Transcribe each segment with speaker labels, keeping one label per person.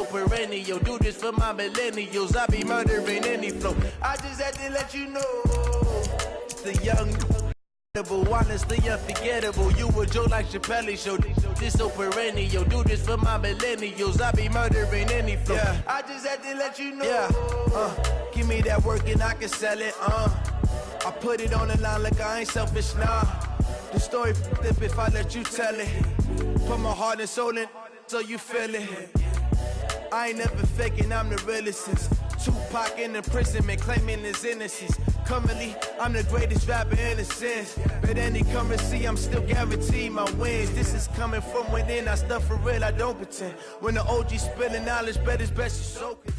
Speaker 1: perennial. Do this for my millennials. I be murdering any flow. I just had to let you know. It's the young, honestly unforgettable. You a joke like Chappelle Show. This so perennial. Do this for my millennials. I be murdering any flow. Yeah. I just had to let you know. Yeah. Give me that work and I can sell it. I put it on the line like I ain't selfish, nah. The story flip if I let you tell it. Put my heart and soul in so you feel it. I ain't never faking, I'm the realest since Tupac in imprisonment, claiming his innocence. Currently, I'm the greatest rapper in a sense. But any currency, I'm still guaranteed my wins. This is coming from within, I stuff for real, I don't pretend. When the OG spilling knowledge, bet it's best you soak it.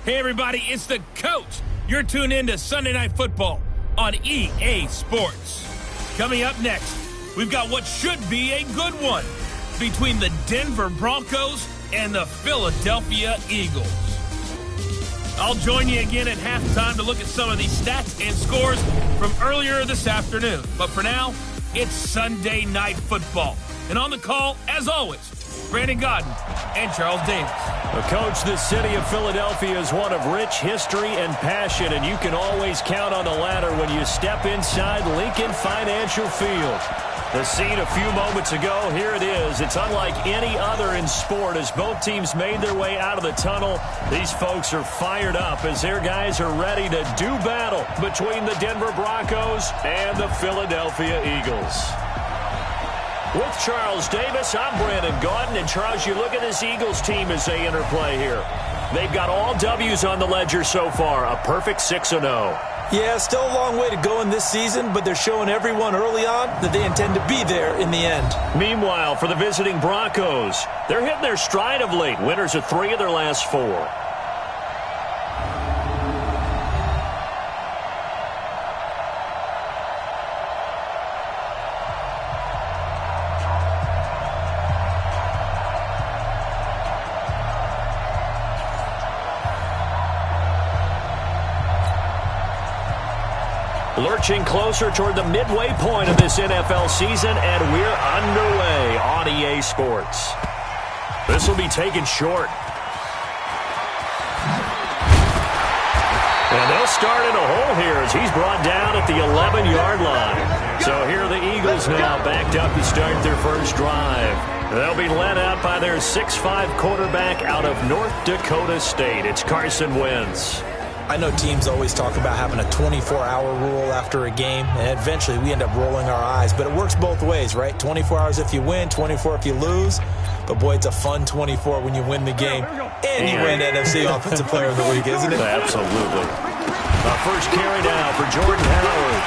Speaker 2: Hey everybody, it's the coach. You're tuned in to Sunday Night Football on EA Sports. Coming up next, we've got what should be a good one between the Denver Broncos and the Philadelphia Eagles. I'll join you again at halftime to look at some of these stats and scores from earlier this afternoon. But for now, it's Sunday Night Football. And on the call, as always, Brandon Godden and Charles Davis.
Speaker 3: Coach, the city of Philadelphia is one of rich history and passion, and you can always count on the ladder when you step inside Lincoln Financial Field. The scene a few moments ago, here it is. It's unlike any other in sport as both teams made their way out of the tunnel. These folks are fired up as their guys are ready to do battle between the Denver Broncos and the Philadelphia Eagles. With Charles Davis, I'm Brandon Gaudin. And Charles, you look at this Eagles team as they interplay here. They've got all W's on the ledger so far, a perfect 6-0.
Speaker 4: Yeah, still a long way to go in this season, but they're showing everyone early on that they intend to be there in the end.
Speaker 3: Meanwhile, for the visiting Broncos, they're hitting their stride of late. Winners of 3 of their last 4. Lurching closer toward the midway point of this NFL season, and we're underway on EA Sports. This will be taken short. And they'll start in a hole here as he's brought down at the 11-yard line. So here are the Eagles now backed up to start their first drive. They'll be led out by their 6'5" quarterback out of North Dakota State. It's Carson Wentz.
Speaker 4: I know teams always talk about having a 24-hour rule after a game, and eventually we end up rolling our eyes. But it works both ways, right? 24 hours if you win, 24 if you lose. But, boy, it's a fun 24 when you win the game. And you win NFC Offensive Player of the Week, isn't it?
Speaker 3: Absolutely. First carry now for Jordan Howard.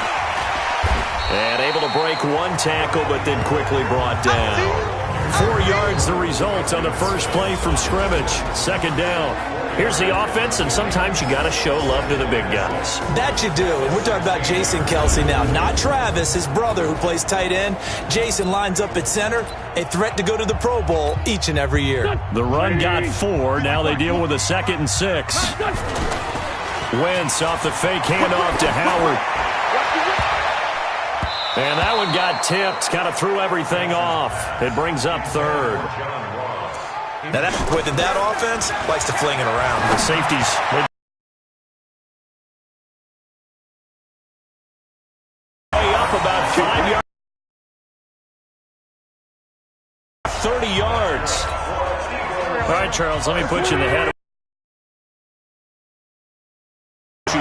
Speaker 3: And able to break one tackle, but then quickly brought down. 4 yards the result on the first play from scrimmage. Second down. Here's the offense, and sometimes you got to show love to the big guys.
Speaker 4: That you do. And we're talking about Jason Kelsey now, not Travis, his brother who plays tight end. Jason lines up at center, a threat to go to the Pro Bowl each and every year.
Speaker 3: The run got 4. Now they deal with a 2nd and 6. Wentz off the fake handoff to Howard. And that one got tipped, kind of threw everything off. It brings up 3rd.
Speaker 4: Now that offense likes to fling it around.
Speaker 3: The safeties. Way up about 5 yards. 30 yards. All right, Charles, let me put you in the head.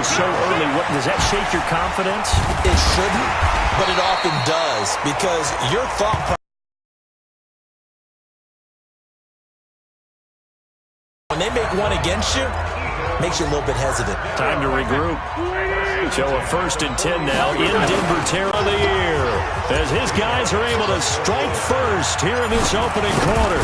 Speaker 3: So early, what does that shake your confidence?
Speaker 4: It shouldn't, but it often does because your thought process. When they make one against you, makes you a little bit hesitant.
Speaker 3: Time to regroup. So a 1st and 10 now in Denver territory of the year as his guys are able to strike first here in this opening quarter.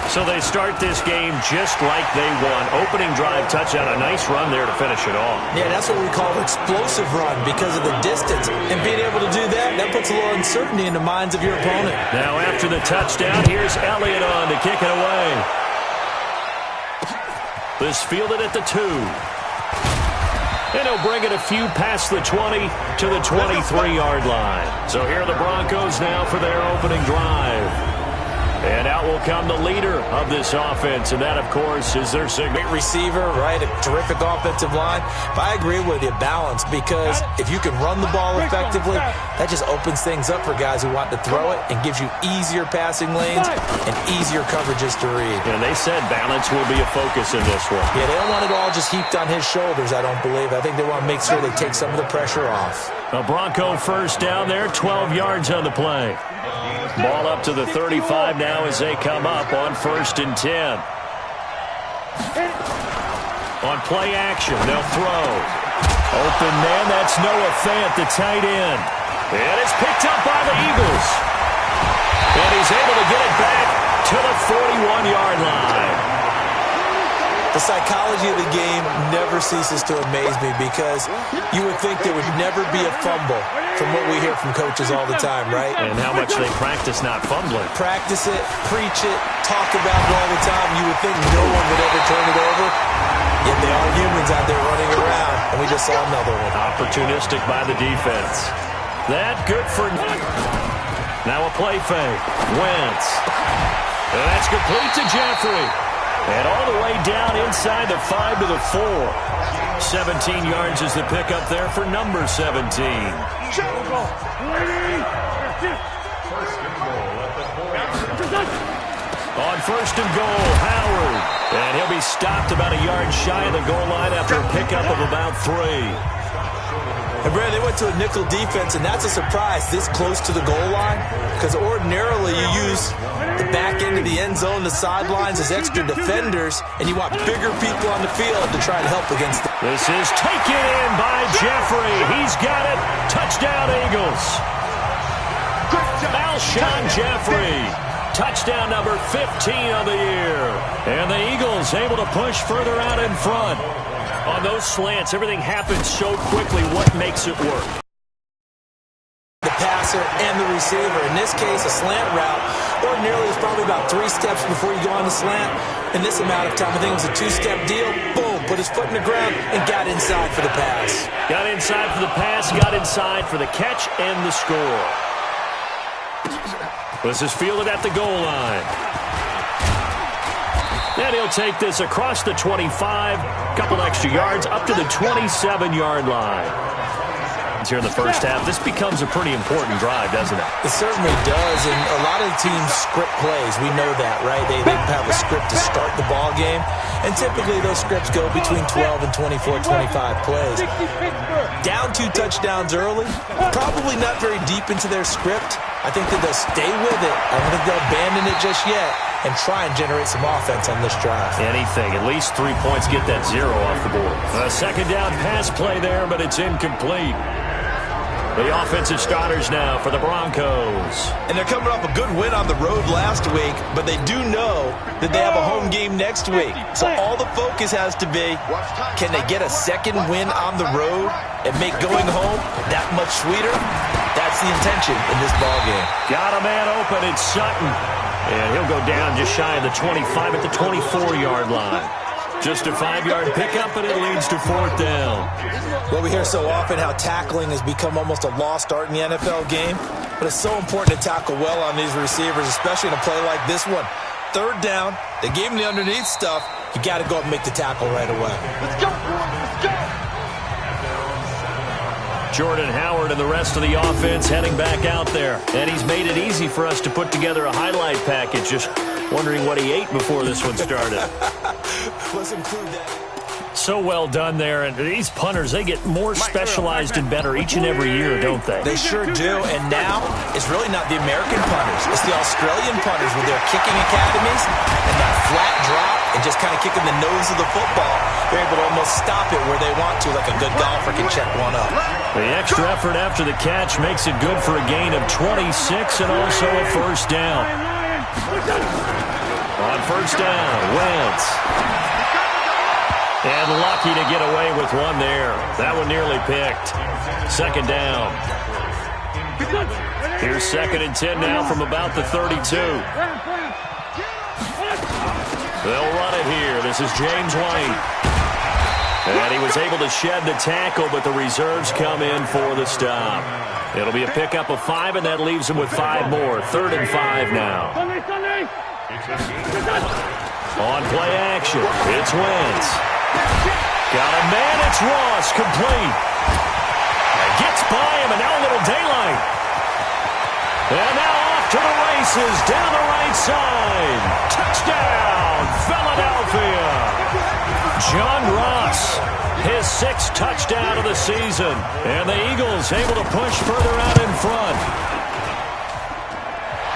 Speaker 3: So they start this game just like they won. Opening drive touchdown, a nice run there to finish it off.
Speaker 4: Yeah, that's what we call an explosive run because of the distance. And being able to do that, that puts a little uncertainty in the minds of your opponent.
Speaker 3: Now after the touchdown, here's Elliott on to kick it away. This fielded at the 2. And he'll bring it a few past the 20 to the 23-yard line. So here are the Broncos now for their opening drive. And out will come the leader of this offense, and that, of course, is their signature.
Speaker 4: Great receiver, right? A terrific offensive line. But I agree with you, balance, because if you can run the ball effectively, that just opens things up for guys who want to throw it and gives you easier passing lanes and easier coverages to read.
Speaker 3: And they said balance will be a focus in this one.
Speaker 4: Yeah, they don't want it all just heaped on his shoulders, I don't believe. I think they want to make sure they take some of the pressure off.
Speaker 3: A Bronco first down there, 12 yards on the play. Ball up to the 35 now as they come up on 1st and 10. On play action, they'll throw. Open man, that's Noah Fant, the tight end. And it's picked up by the Eagles. And he's able to get it back to the 41-yard line.
Speaker 4: The psychology of the game never ceases to amaze me because you would think there would never be a fumble from what we hear from coaches all the time, right?
Speaker 3: And how much they practice not fumbling.
Speaker 4: Practice it, preach it, talk about it all the time. You would think no one would ever turn it over. Yet they are humans out there running around, and we just saw another one.
Speaker 3: Opportunistic by the defense. That good for... Now a play fake. Wentz. And that's complete to Jeffrey. And all the way down inside the 5 to the 4. 17 yards is the pickup there for number 17. On 1st and goal, Howard. And he'll be stopped about a yard shy of the goal line after a pickup of about 3.
Speaker 4: And, Brad, they went to a nickel defense, and that's a surprise this close to the goal line because ordinarily you use the back end of the end zone, the sidelines as extra defenders, and you want bigger people on the field to try to help against them.
Speaker 3: This is taken in by Jeffrey. He's got it. Touchdown, Eagles. Alshon Jeffrey. Touchdown number 15 of the year. And the Eagles able to push further out in front. On those slants, everything happens so quickly. What makes it work?
Speaker 4: The passer and the receiver. In this case, a slant route. Ordinarily, it's probably about 3 steps before you go on the slant. In this amount of time, I think it was a 2-step deal. Boom, put his foot in the ground and got inside for the pass.
Speaker 3: Got inside for the pass, got inside for the catch and the score. This is fielded at the goal line. And he'll take this across the 25, couple extra yards, up to the 27-yard line. Here in the first half, this becomes a pretty important drive, doesn't it?
Speaker 4: It certainly does, and a lot of teams script plays. We know that, right? They have a script to start the ball game, and typically those scripts go between 12 and 24, 25 plays. Down 2 touchdowns early, probably not very deep into their script. I think that they'll stay with it. I don't think they'll abandon it just yet and try and generate some offense on this drive.
Speaker 3: Anything. At least 3 points, get that 0 off the board. A second down pass play there, but it's incomplete. The offensive starters now for the Broncos.
Speaker 4: And they're coming off a good win on the road last week, but they do know that they have a home game next week. So all the focus has to be, can they get a second win on the road and make going home that much sweeter? That's the intention in this ballgame.
Speaker 3: Got a man open, it's Sutton. And he'll go down just shy of the 25 at the 24-yard line. Just a 5-yard pickup, and it leads to 4th down.
Speaker 4: Well, we hear so often how tackling has become almost a lost art in the NFL game, but it's so important to tackle well on these receivers, especially in a play like this one. 3rd down, they gave him the underneath stuff. You got to go up and make the tackle right away. Let's go, let's go.
Speaker 3: Jordan Howard and the rest of the offense heading back out there. And he's made it easy for us to put together a highlight package. Just wondering what he ate before this one started.
Speaker 4: Let's include that.
Speaker 3: So well done there. And these punters, they get more specialized and better each and every year, don't they?
Speaker 4: They sure do. And now, it's really not the American punters. It's the Australian punters with their kicking academies and that flat drop and just kind of kicking the nose of the football. They're able to almost stop it where they want to, like a good golfer can check one up.
Speaker 3: The extra effort after the catch makes it good for a gain of 26 and also a 1st down. On 1st down, Wentz. And lucky to get away with one there. That one nearly picked. 2nd down. Here's 2nd and 10 now from about the 32. They'll run it here. This is James White. And he was able to shed the tackle, but the reserves come in for the stop. It'll be a pickup of 5, and that leaves him with 5 more. 3rd and 5 now. On play action, it's Wentz. Got a man, it's Ross, complete. Gets by him, and now a little daylight. And now off to the races, down the right side. Touchdown, Philadelphia. John Ross, his 6th touchdown of the season. And the Eagles able to push further out in front.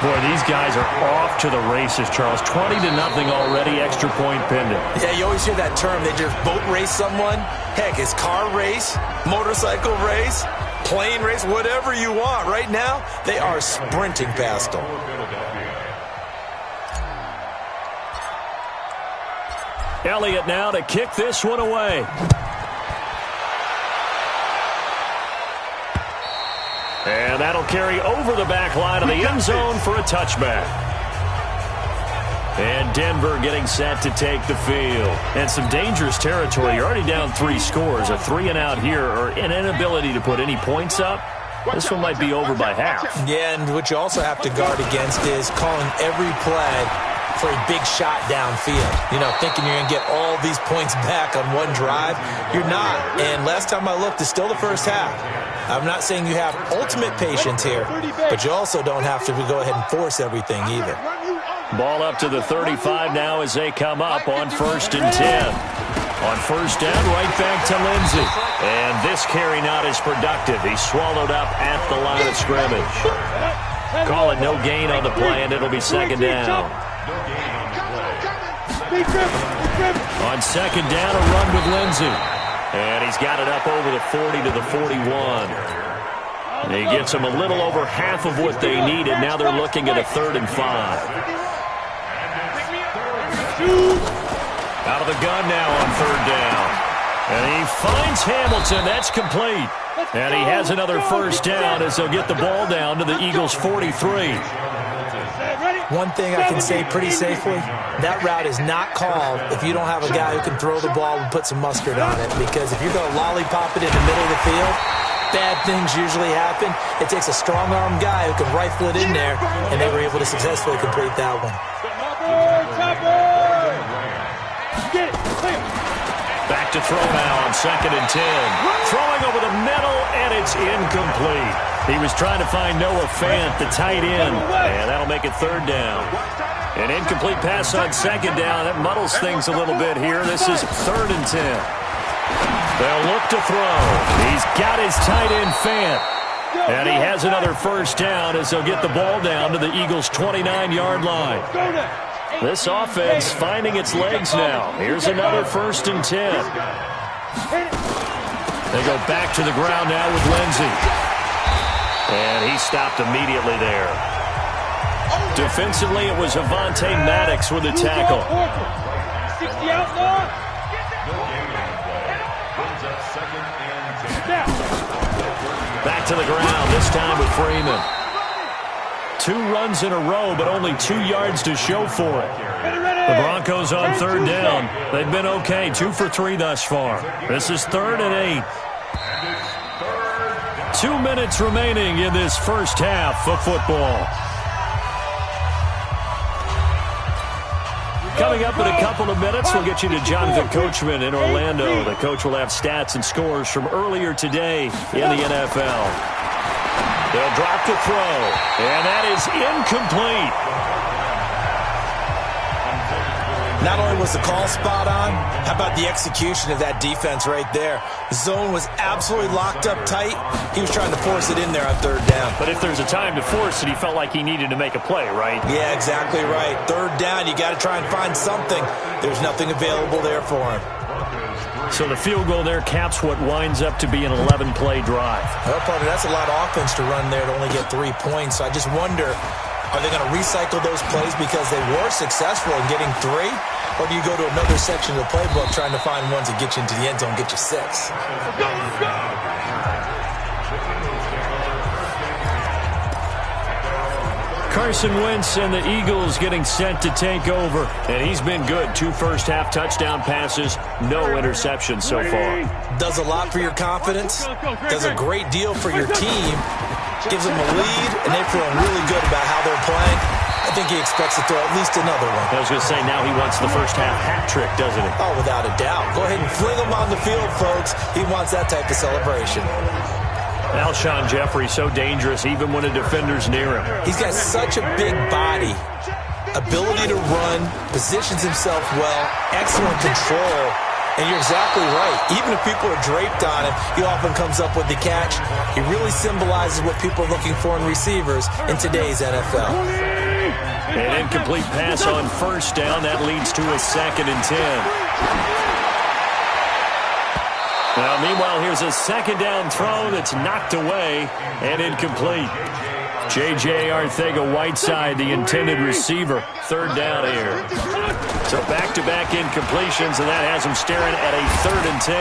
Speaker 3: Boy, these guys are off to the races, Charles. 20-0 already, extra point pending.
Speaker 4: Yeah, you always hear that term. They just boat race someone. Heck, it's car race, motorcycle race, plane race, whatever you want. Right now, they are sprinting past them.
Speaker 3: Elliott now to kick this one away. And that'll carry over the back line of the end zone for a touchback. And Denver getting set to take the field. And some dangerous territory. You're already down 3 scores. A 3-and-out here or an inability to put any points up. This one might be over by half.
Speaker 4: Yeah, and what you also have to guard against is calling every play for a big shot downfield. You know, thinking you're going to get all these points back on one drive. You're not. And last time I looked, it's still the first half. I'm not saying you have ultimate patience here, but you also don't have to go ahead and force everything either.
Speaker 3: Ball up to the 35 now as they come up on 1st and 10. On 1st down, right back to Lindsey. And this carry not as productive. He's swallowed up at the line of scrimmage. Call it no gain on the play, and it'll be 2nd down. On 2nd down, a run with Lindsey. And he's got it up over the 40 to the 41. And he gets them a little over half of what they needed. Now they're looking at a 3rd and 5. Out of the gun now on 3rd down. And he finds Hamilton. That's complete. And he has another 1st down as they'll get the ball down to the Eagles' 43.
Speaker 4: One thing I can say pretty safely, that route is not called if you don't have a guy who can throw the ball and put some mustard on it. Because if you're going to lollipop it in the middle of the field, bad things usually happen. It takes a strong-arm guy who can rifle it in there, and they were able to successfully complete that one.
Speaker 3: Back to throw now on 2nd and 10. Throwing over the middle, and it's incomplete. He was trying to find Noah Fant, the tight end, and that'll make it 3rd down. An incomplete pass on 2nd down. That muddles things a little bit here. This is 3rd and 10. They'll look to throw. He's got his tight end, Fant. And he has another 1st down as they'll get the ball down to the Eagles' 29-yard line. This offense finding its legs now. Here's another 1st and 10. They go back to the ground now with Lindsey. And he stopped immediately there. Defensively, it was Avonte Maddox with the tackle. Back to the ground, this time with Freeman. 2 runs in a row, but only 2 yards to show for it. The Broncos on 3rd down. They've been okay, 2 for 3 thus far. This is 3rd and 8. 2 minutes remaining in this first half of football. Coming up in a couple of minutes, we'll get you to Jonathan Coachman in Orlando. The coach will have stats and scores from earlier today in the NFL. They'll drop to throw, and that is incomplete.
Speaker 4: Not only was the call spot on, how about the execution of that defense right there? The zone was absolutely locked up tight. He was trying to force it in there on 3rd down.
Speaker 3: But if there's a time to force it, he felt like he needed to make a play, right?
Speaker 4: Yeah, exactly right. 3rd down, you got to try and find something. There's nothing available there for him.
Speaker 3: So the field goal there caps what winds up to be an 11-play drive.
Speaker 4: Well, partner, that's a lot of offense to run there to only get 3 points. So I just wonder, are they going to recycle those plays because they were successful in getting 3? Or do you go to another section of the playbook trying to find ones that get you into the end zone and get you 6?
Speaker 3: Carson Wentz and the Eagles getting set to take over. And he's been good. 2 first-half touchdown passes, no interceptions so far.
Speaker 4: Does a lot for your confidence. Does a great deal for your team. Gives them a lead, and they're feeling really good about how they're playing. I think he expects to throw at least another one.
Speaker 3: I was going to say, now he wants the first half hat trick, doesn't he?
Speaker 4: Oh, without a doubt. Go ahead and fling him on the field, folks. He wants that type of celebration.
Speaker 3: Alshon Jeffrey, so dangerous even when a defender's near him.
Speaker 4: He's got such a big body, ability to run, positions himself well, excellent control. And you're exactly right. Even if people are draped on him, he often comes up with the catch. He really symbolizes what people are looking for in receivers in today's NFL.
Speaker 3: An incomplete pass on first down. That leads to a 2nd and 10. Now, meanwhile, here's a 2nd down throw that's knocked away and incomplete. J.J. Arcega-Whiteside, the intended receiver. 3rd down here. So back-to-back incompletions, and that has him staring at a 3rd and 10.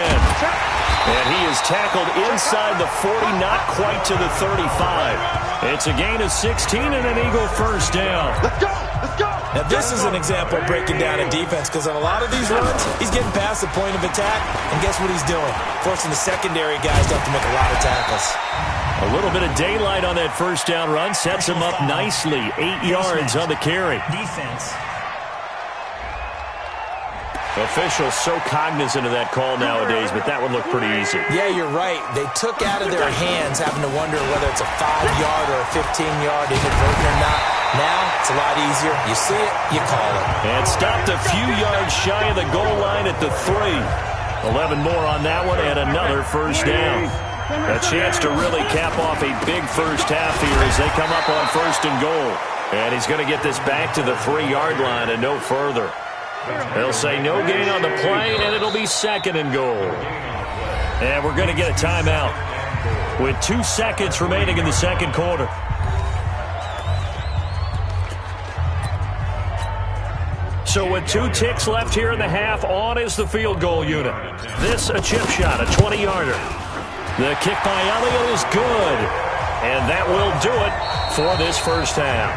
Speaker 3: And he is tackled inside the 40, not quite to the 35. It's a gain of 16 and an Eagle first down.
Speaker 5: Let's go! Let's go!
Speaker 4: Now, this is an example of breaking down a defense, because on a lot of these runs, he's getting past the point of attack, and guess what he's doing? Forcing the secondary guys to have to make a lot of tackles.
Speaker 3: A little bit of daylight on that first down run sets him up nicely. 8 yards on the carry.
Speaker 6: Defense.
Speaker 3: Officials so cognizant of that call nowadays, but that would look pretty easy.
Speaker 4: Yeah, you're right. They took out of their hands having to wonder whether it's a 5-yard or a 15-yard, inadvertent or not. Now, it's a lot easier. You see it, you call it.
Speaker 3: And stopped a few yards shy of the goal line at the 3. 11 more on that one and another first down. A chance to really cap off a big first half here as they come up on 1st and goal. And he's going to get this back to the 3-yard line and no further. They'll say no gain on the play, and it'll be 2nd and goal. And we're going to get a timeout with 2 seconds remaining in the 2nd quarter. So with 2 ticks left here in the half, on is the field goal unit. This a chip shot, a 20-yarder. The kick by Elliott is good. And that will do it for this first half.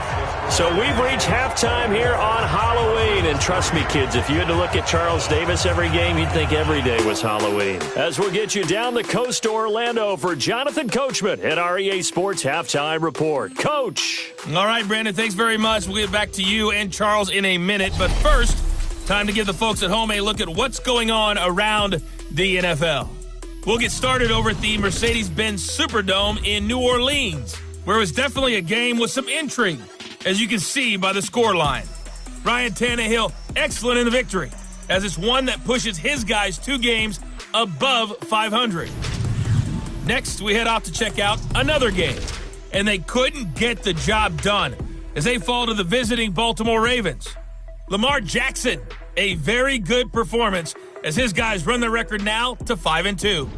Speaker 3: So we've reached halftime here on Halloween. And trust me, kids, if you had to look at Charles Davis every game, you'd think every day was Halloween. As we'll get you down the coast to Orlando for Jonathan Coachman at our EA Sports Halftime Report. Coach.
Speaker 2: All right, Brandon, thanks very much. We'll get back to you and Charles in a minute. But first, time to give the folks at home a look at what's going on around the NFL. We'll get started over at the Mercedes-Benz Superdome in New Orleans, where it was definitely a game with some intrigue, as you can see by the scoreline. Ryan Tannehill, excellent in the victory, as it's one that pushes his guys 2 games above 500. Next, we head off to check out another game, and they couldn't get the job done as they fall to the visiting Baltimore Ravens. Lamar Jackson, a very good performance as his guys run the record now to 5-2.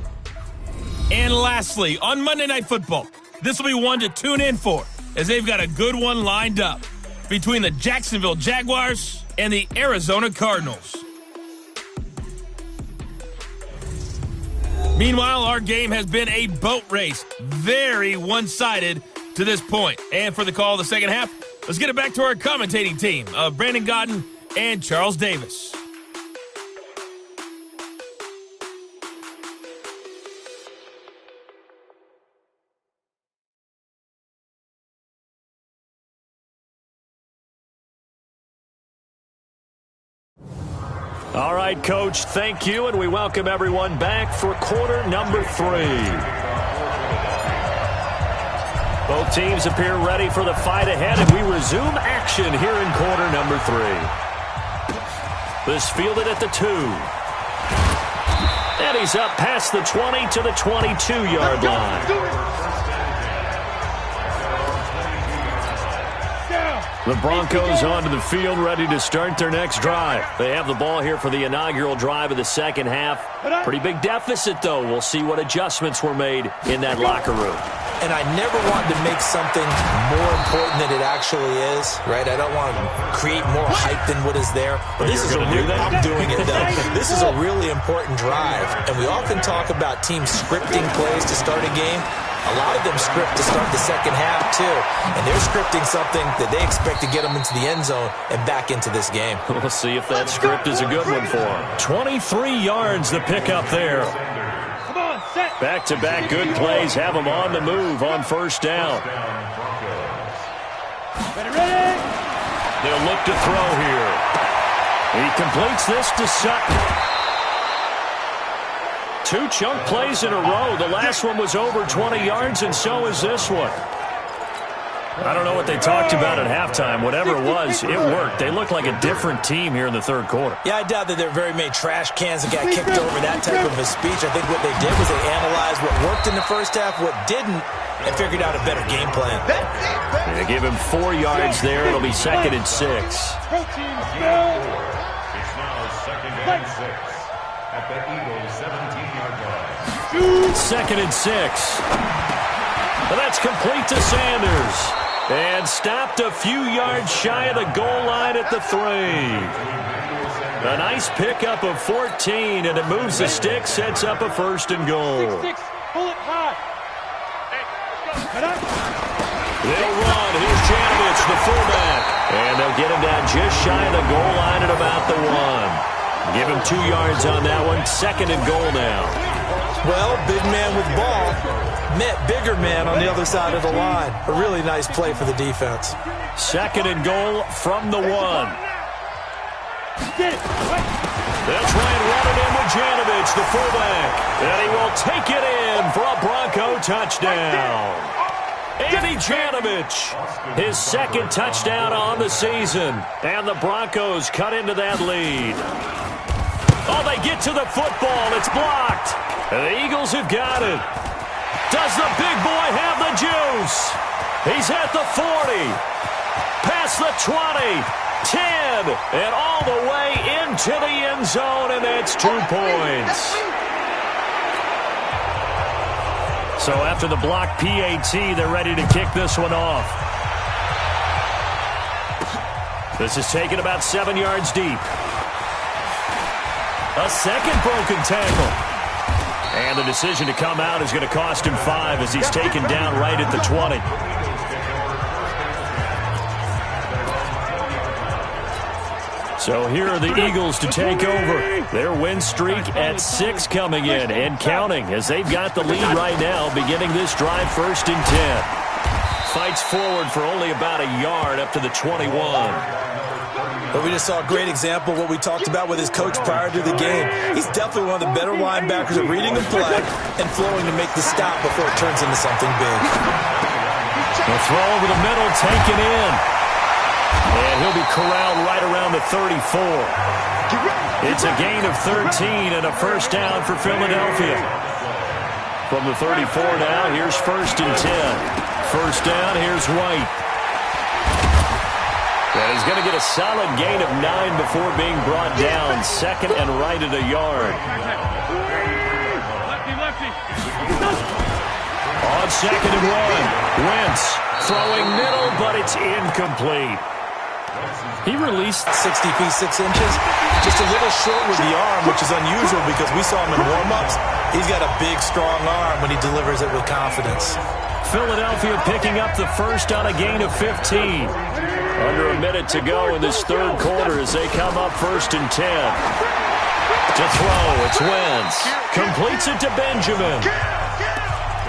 Speaker 2: And lastly, on Monday Night Football, this will be one to tune in for, as they've got a good one lined up between the Jacksonville Jaguars and the Arizona Cardinals. Meanwhile, our game has been a boat race, very one-sided to this point. And for the call of the second half, let's get it back to our commentating team of Brandon Godden and Charles Davis.
Speaker 3: All right, Coach, thank you, and we welcome everyone back for quarter number 3. Both teams appear ready for the fight ahead, and we resume action here in quarter number 3. This fielded at the 2. And he's up past the 20 to the 22-yard line. The Broncos onto the field, ready to start their next drive. They have the ball here for the inaugural drive of the second half. Pretty big deficit, though. We'll see what adjustments were made in that locker room.
Speaker 4: And I never wanted to make something more important than it actually is, right? I don't want to create more hype than what is there. But this is I'm doing it, though. This is a really important drive. And we often talk about teams scripting plays to start a game. A lot of them script to start the second half, too. And they're scripting something that they expect to get them into the end zone and back into this game.
Speaker 3: We'll see if that script is a good one for them. 23 yards the pickup there. Back-to-back good plays have them on the move on first down. They'll look to throw here. He completes this to Sutton. 2 chunk plays in a row. The last one was over 20 yards, and so is this one. I don't know what they talked about at halftime. Whatever it was, it worked. They look like a different team here in the third quarter.
Speaker 4: Yeah, I doubt that there are very many trash cans that got kicked over that type of a speech. I think what they did was they analyzed what worked in the first half, what didn't, and figured out a better game plan.
Speaker 3: They give him 4 yards there. It'll be 2nd and 6.
Speaker 5: It's now 2nd and 6 at the Eagles' 17-yard line.
Speaker 3: 2nd and 6. Well, that's complete to Sanders. And stopped a few yards shy of the goal line at the 3. A nice pickup of 14, and it moves the stick, sets up a 1st and goal.
Speaker 5: Pull it high.
Speaker 3: They'll run. Here's Janovich, the fullback. And they'll get him down just shy of the goal line at about the 1. Give him 2 yards on that one. 2nd and goal now.
Speaker 4: Well, big man with ball met bigger man on the other side of the line. A really nice play for the defense.
Speaker 3: 2nd and goal from the 1. That's Ryan running in with Janovich, the fullback. And he will take it in for a Bronco touchdown. Andy Janovich, his 2nd touchdown on the season. And the Broncos cut into that lead. Oh, they get to the football. It's blocked. And the Eagles have got it. Does the big boy have the juice? He's at the 40. Past the 20. 10. And all the way into the end zone. And that's 2 points. So after the block PAT, they're ready to kick this one off. This is taken about 7 yards deep. A second broken tackle. And the decision to come out is going to cost him 5 as he's taken down right at the 20. So here are the Eagles to take over. Their win streak at 6 coming in and counting as they've got the lead right now beginning this drive 1st and 10. Fights forward for only about a yard up to the 21.
Speaker 4: But we just saw a great example of what we talked about with his coach prior to the game. He's definitely one of the better linebackers at reading the play and flowing to make the stop before it turns into something big.
Speaker 3: The throw over the middle taken in. And he'll be corralled right around the 34. It's a gain of 13 and a 1st down for Philadelphia. From the 34 now, here's 1st and 10. 1st down, here's White. And he's going to get a solid gain of 9 before being brought down. 2nd and right at a yard. On 2nd and 1, Wentz throwing middle, but it's incomplete. He released
Speaker 4: 60 feet 6 inches. Just a little short with the arm, which is unusual because we saw him in warm-ups. He's got a big, strong arm when he delivers it with confidence.
Speaker 3: Philadelphia picking up the 1st on a gain of 15. Under a minute to go in this 3rd quarter as they come up 1st and 10. To throw, it's Wentz. Completes it to Benjamin.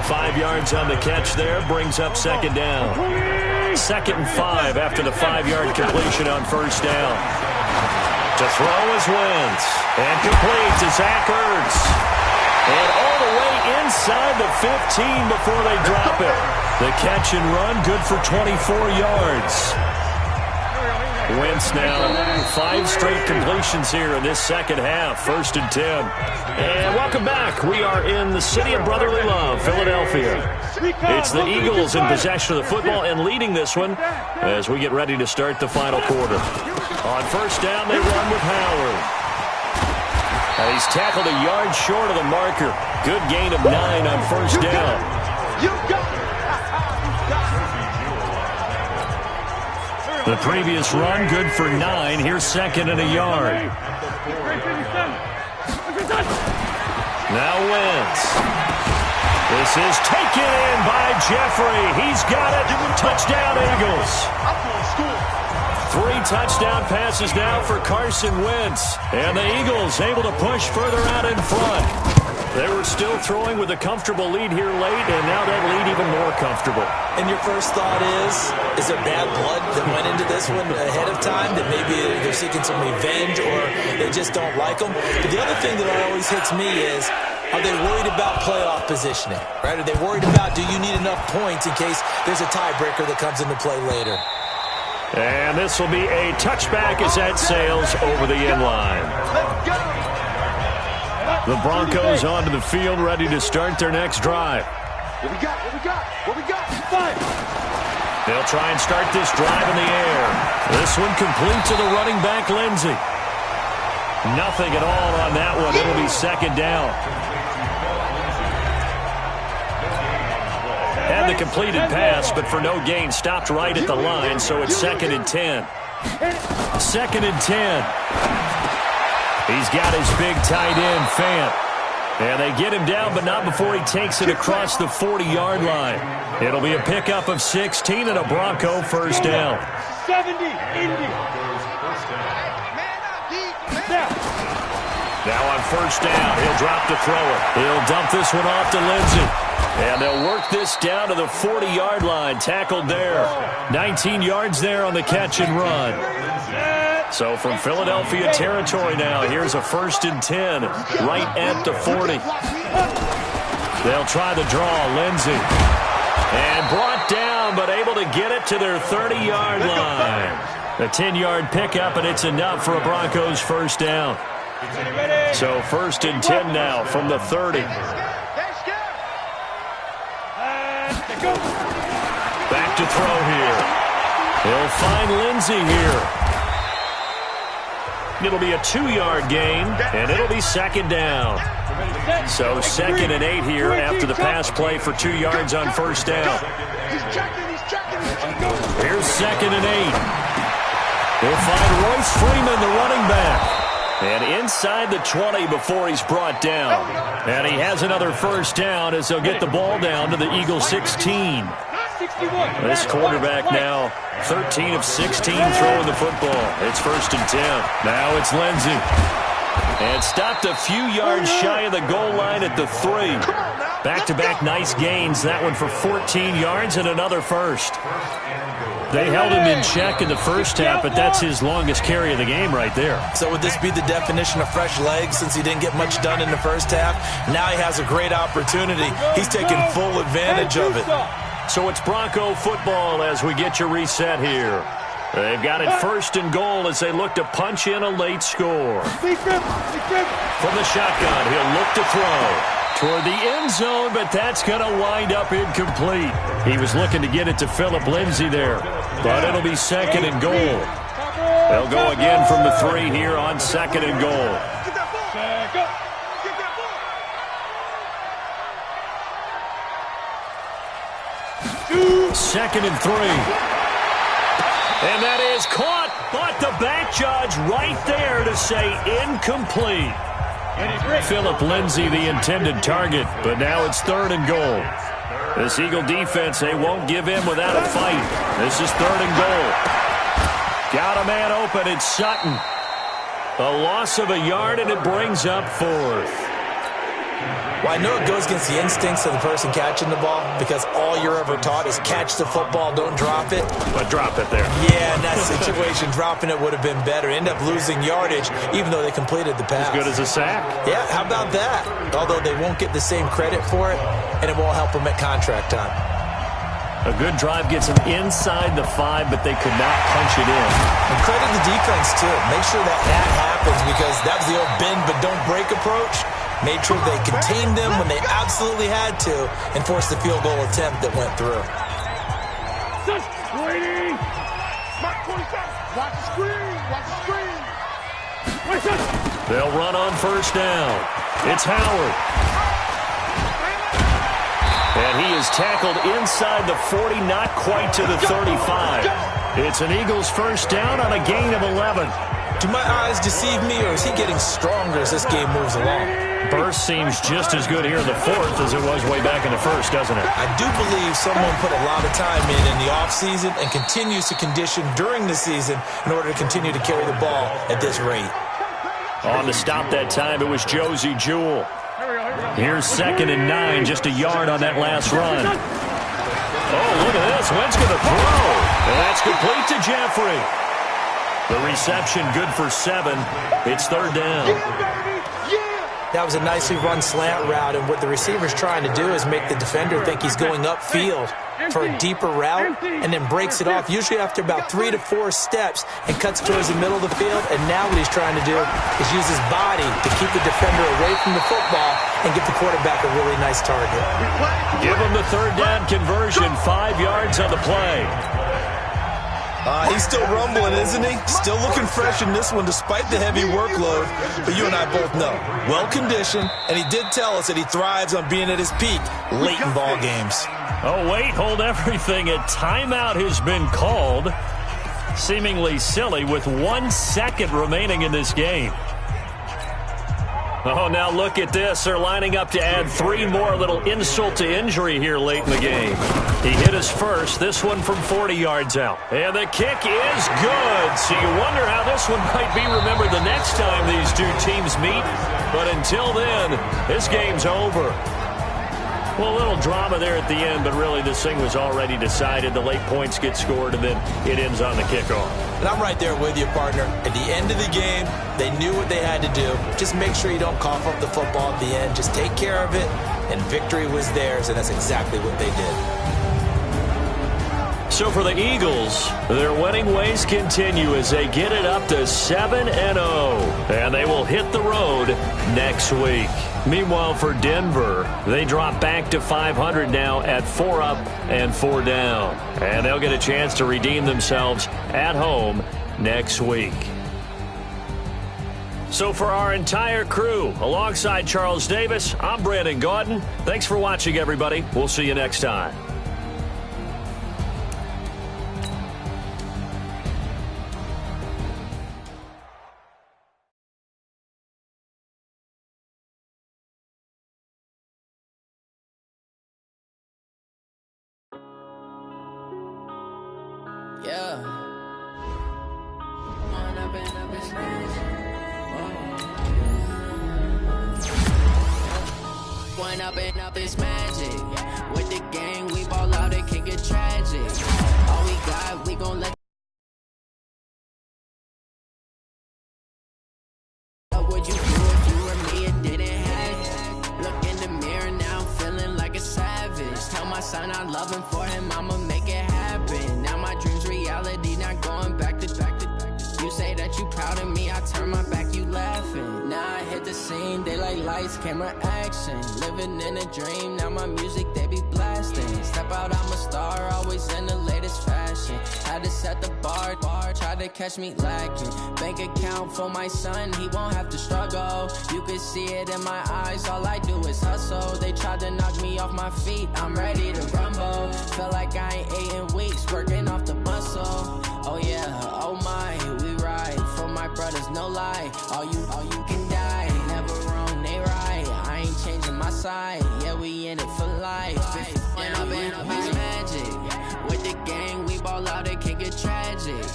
Speaker 3: 5 yards on the catch there, brings up 2nd down. 2nd and 5 after the 5-yard completion on 1st down. To throw is Wentz. And complete to Zach Ertz. And all the way inside the 15 before they drop it. The catch and run, good for 24 yards. Wentz now 5 straight completions here in this 2nd half. 1st and 10. And welcome back. We are in the city of brotherly love, Philadelphia. It's the Eagles in possession of the football and leading this one as we get ready to start the final quarter. On 1st down, they run with Howard. And he's tackled a yard short of the marker. Good gain of 9 on 1st down. The previous run, good for 9. Here's 2nd and a yard. Now Wentz. This is taken in by Jeffrey. He's got it. Touchdown, Eagles. 3 touchdown passes now for Carson Wentz. And the Eagles able to push further out in front. They were still throwing with a comfortable lead here late, and now that lead even more comfortable.
Speaker 4: And your first thought is there bad blood that went into this one ahead of time, that maybe they're seeking some revenge or they just don't like them? But the other thing that always hits me is, are they worried about playoff positioning? Right? Are they worried about, do you need enough points in case there's a tiebreaker that comes into play later?
Speaker 3: And this will be a touchback as that sails over the end line. The Broncos onto the field, ready to start their next drive.
Speaker 5: What we got? Five.
Speaker 3: They'll try and start this drive in the air. This one complete to the running back, Lindsey. Nothing at all on that one. It'll be second down. Had the completed pass, but for no gain, stopped right at the line, so it's 2nd and 10. 2nd and 10. He's got his big tight end, Fant. And they get him down, but not before he takes it across the 40-yard line. It'll be a pickup of 16 and a Bronco first down.
Speaker 5: 70, Indy.
Speaker 3: Now on first down, he'll drop to throw it. He'll dump this one off to Lindsey. And they'll work this down to the 40-yard line. Tackled there. 19 yards there on the catch and run. So from Philadelphia territory now, here's a 1st and 10 right at the 40. They'll try the draw, Lindsey. And brought down, but able to get it to their 30-yard line. A 10-yard pickup, and it's enough for a Broncos first down. So 1st and 10 now from the 30. Back to throw here. He'll find Lindsey here. It'll be a 2-yard gain, and it'll be second down. So 2nd and 8 here after the pass play for 2 yards on first down. Here's 2nd and 8. He'll find Royce Freeman, the running back. And inside the 20 before he's brought down. And he has another first down as they'll get the ball down to the Eagles 16. This quarterback now 13 of 16 throwing the football. It's 1st and 10. Now it's Lindsey. And stopped a few yards shy of the goal line at the 3. Back-to-back nice gains. That one for 14 yards and another first. They held him in check in the first half, but that's his longest carry of the game right there.
Speaker 4: So would this be the definition of fresh legs since he didn't get much done in the first half? Now he has a great opportunity. He's taking full advantage of it.
Speaker 3: So it's Bronco football as we get your reset here. They've got it 1st and goal as they look to punch in a late score. From the shotgun, he'll look to throw toward the end zone, but that's going to wind up incomplete. He was looking to get it to Philip Lindsey there, but it'll be 2nd and goal. They'll go again from the 3 here on 2nd and goal. Second and 3. And that is caught, but the back judge right there to say incomplete. Philip Lindsey, the intended target, but now it's 3rd and goal. This Eagle defense, they won't give in without a fight. This is 3rd and goal. Got a man open, it's Sutton. A loss of a yard, and it brings up 4th.
Speaker 4: Well, I know it goes against the instincts of the person catching the ball because all you're ever taught is catch the football, don't drop it.
Speaker 3: But drop it there.
Speaker 4: Yeah, in that situation, dropping it would have been better. End up losing yardage, even though they completed the pass.
Speaker 3: As good as a sack.
Speaker 4: Yeah, how about that? Although they won't get the same credit for it, and it won't help them at contract time.
Speaker 3: A good drive gets them inside the 5, but they could not punch it in.
Speaker 4: And credit the defense, too. Make sure that happens because that was the old bend but don't break approach. Made sure they contained them when they absolutely had to and forced the field goal attempt that went through.
Speaker 3: They'll run on first down. It's Howard. And he is tackled inside the 40, not quite to the 35. It's an Eagles first down on a gain of 11.
Speaker 4: Do my eyes deceive me, or is he getting stronger as this game moves along?
Speaker 3: Burst seems just as good here in the 4th as it was way back in the 1st, doesn't it?
Speaker 4: I do believe someone put a lot of time in the offseason and continues to condition during the season in order to continue to carry the ball at this rate.
Speaker 3: On to stop that time, it was Josie Jewell. Here's 2nd and 9, just a yard on that last run. Oh, look at this. Wentz going to throw. And that's complete to Jeffrey. The reception good for 7. It's 3rd down.
Speaker 4: That was a nicely run slant route, and what the receiver's trying to do is make the defender think he's going upfield for a deeper route and then breaks it off, usually after about 3 to 4 steps, and cuts towards the middle of the field. And now what he's trying to do is use his body to keep the defender away from the football and give the quarterback a really nice target.
Speaker 3: Give him the 3rd down conversion, 5 yards on the play.
Speaker 6: He's still rumbling, isn't he? Still looking fresh in this one despite the heavy workload. But you and I both know, well-conditioned, and he did tell us that he thrives on being at his peak late in ball games.
Speaker 3: Oh, wait, hold everything. A timeout has been called. Seemingly silly with 1 second remaining in this game. Oh, now look at this. They're lining up to add 3 more. A little insult to injury here late in the game. He hit his first, this one from 40 yards out. And the kick is good. So you wonder how this one might be remembered the next time these two teams meet. But until then, this game's over. Well, a little drama there at the end, but really this thing was already decided. The late points get scored, and then it ends on the kickoff.
Speaker 4: And I'm right there with you, partner. At the end of the game, they knew what they had to do. Just make sure you don't cough up the football at the end. Just take care of it, and victory was theirs, and that's exactly what they did.
Speaker 3: So for the Eagles, their winning ways continue as they get it up to 7-0. And they will hit the road next week. Meanwhile, for Denver, they drop back to 500 now at 4 up and 4 down. And they'll get a chance to redeem themselves at home next week. So for our entire crew, alongside Charles Davis, I'm Brandon Gaudin. Thanks for watching, everybody. We'll see you next time.
Speaker 7: Yeah. One up and up is magic. With the gang, we ball out, it can get tragic. All we got, we gon' let. What would you do if you were me and didn't have? Look in the mirror now, I'm feeling like a savage. Tell my son I love him, for him I'ma make it happen. Now my dreams reality, not going back to back to back. You say that you proud of me, I turn my back, you laughing. Now I hit the scene, they like lights, camera, action. Living in a dream, now my music they be blasting. Step out, I'm a star, always in the latest fashion. Had to set the bar, try to catch me lacking. Bank account for my son, he won't have to struggle. You can see it in my eyes, all I do is hustle. They tried to knock me off my feet, I'm ready to rumble. Feel like I ain't ate in weeks, working off the muscle. Oh yeah, oh my, we ride for my brothers, no lie. All you can die, never wrong, they right. I ain't changing my side, yeah, we in it for life. And up is magic. With the gang, we ball out, it can get tragic.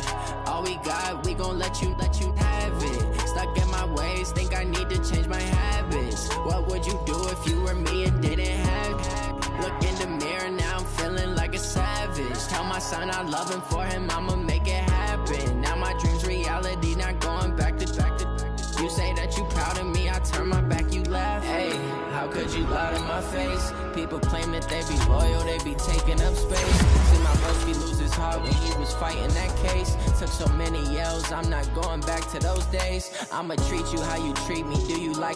Speaker 7: All we got, we gon' let you have it. Stuck in my ways, think I need to change my habits. What would you do if you were me and didn't have? Look in the mirror, now I'm feeling like a savage. Tell my son I love him, for him I'ma make it happen. Now my dreams reality, not going back to back to back. You say that you proud of me, I turn my back, you laugh. Hey, how could you lie to my face? People claim that they be loyal, they be taking up space. See my broski lose his heart when he was fighting that case. Took so many yells, I'm not going back to those days. I'ma treat you how you treat me, do you like